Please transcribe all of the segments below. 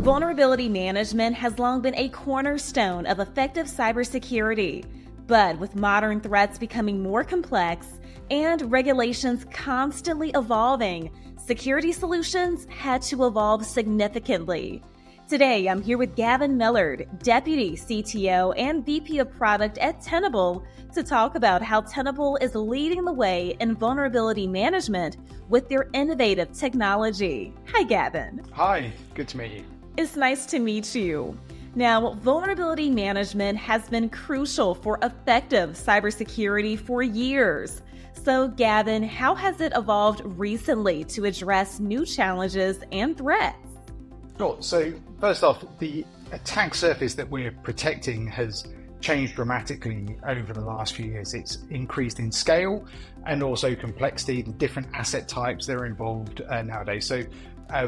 Vulnerability management has long been a cornerstone of effective cybersecurity, but with modern threats becoming more complex and regulations constantly evolving, security solutions had to evolve significantly. Today, I'm here with Gavin Millard, Deputy CTO and VP of Product at Tenable, to talk about how Tenable is leading the way in vulnerability management with their innovative technology. Hi, Gavin. Hi, good to meet you. It's nice to meet you. Now, vulnerability management has been crucial for effective cybersecurity for years. So, Gavin, how has it evolved recently to address new challenges and threats? Sure. So first off, the attack surface that we're protecting has changed dramatically over the last few years. It's increased in scale and also complexity, the different asset types that are involved nowadays. So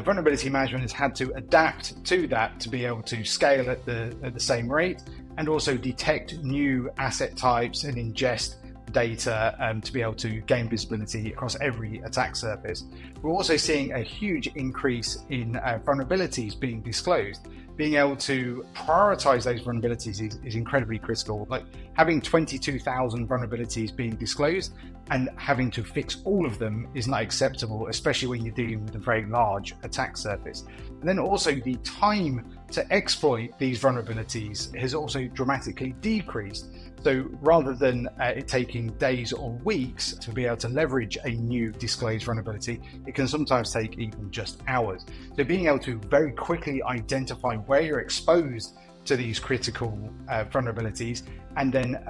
vulnerability management has had to adapt to that to be able to scale at the same rate and also detect new asset types and ingest data to be able to gain visibility across every attack surface. We're also seeing a huge increase in vulnerabilities being disclosed. Being able to prioritize those vulnerabilities is incredibly critical. Like having 22,000 vulnerabilities being disclosed and having to fix all of them is not acceptable, especially when you're dealing with a very large attack surface. And then also the time to exploit these vulnerabilities has also dramatically decreased. So rather than it taking days or weeks to be able to leverage a new disclosed vulnerability, it can sometimes take even just hours. So being able to very quickly identify where you're exposed to these critical vulnerabilities and then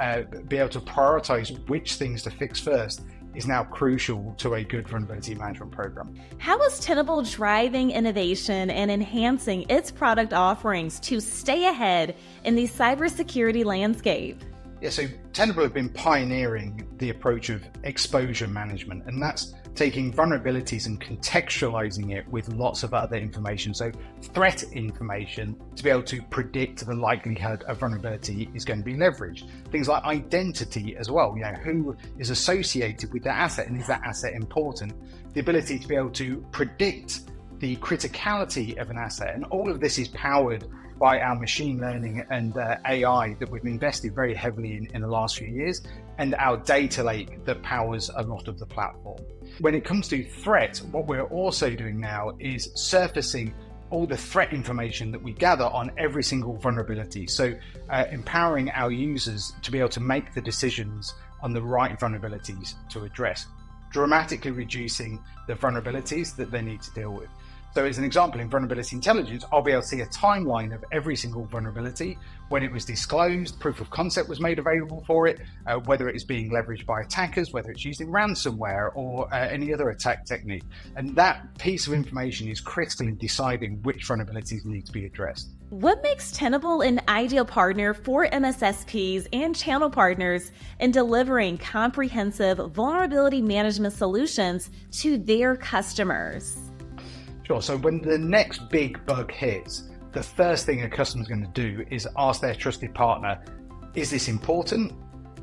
be able to prioritize which things to fix first is now crucial to a good vulnerability management program. How is Tenable driving innovation and enhancing its product offerings to stay ahead in the cybersecurity landscape? Yeah, so Tenable have been pioneering the approach of exposure management, and that's taking vulnerabilities and contextualizing it with lots of other information. So threat information to be able to predict the likelihood a vulnerability is going to be leveraged. Things like identity as well, who is associated with that asset and is that asset important? The ability to be able to predict the criticality of an asset, and all of this is powered by our machine learning and AI that we've invested very heavily in the last few years, and our data lake that powers a lot of the platform. When it comes to threat, what we're also doing now is surfacing all the threat information that we gather on every single vulnerability. So empowering our users to be able to make the decisions on the right vulnerabilities to address, dramatically reducing the vulnerabilities that they need to deal with. So as an example, in vulnerability intelligence, I'll be able to see a timeline of every single vulnerability, when it was disclosed, proof of concept was made available for it, whether it is being leveraged by attackers, whether it's using ransomware or any other attack technique. And that piece of information is critical in deciding which vulnerabilities need to be addressed. What makes Tenable an ideal partner for MSSPs and channel partners in delivering comprehensive vulnerability management solutions to their customers? Sure. So when the next big bug hits, the first thing a customer's going to do is ask their trusted partner, is this important?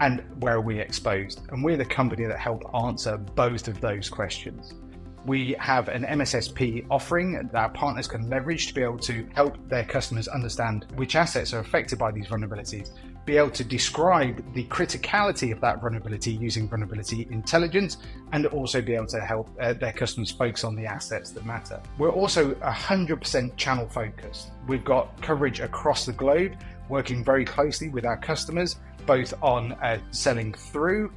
And where are we exposed? And we're the company that help answer both of those questions. We have an MSSP offering that our partners can leverage to be able to help their customers understand which assets are affected by these vulnerabilities, be able to describe the criticality of that vulnerability using vulnerability intelligence, and also be able to help their customers focus on the assets that matter. We're also 100% channel focused. We've got coverage across the globe, working very closely with our customers, both on selling through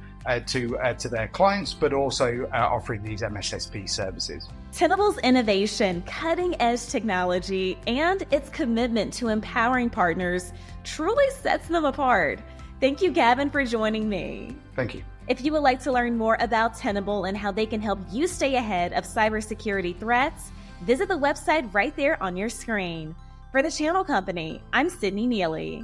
to their clients, but also offering these MSSP services. Tenable's innovation, cutting-edge technology, and its commitment to empowering partners truly sets them apart. Thank you, Gavin, for joining me. Thank you. If you would like to learn more about Tenable and how they can help you stay ahead of cybersecurity threats, visit the website right there on your screen. For the Channel Company, I'm Sydney Neely.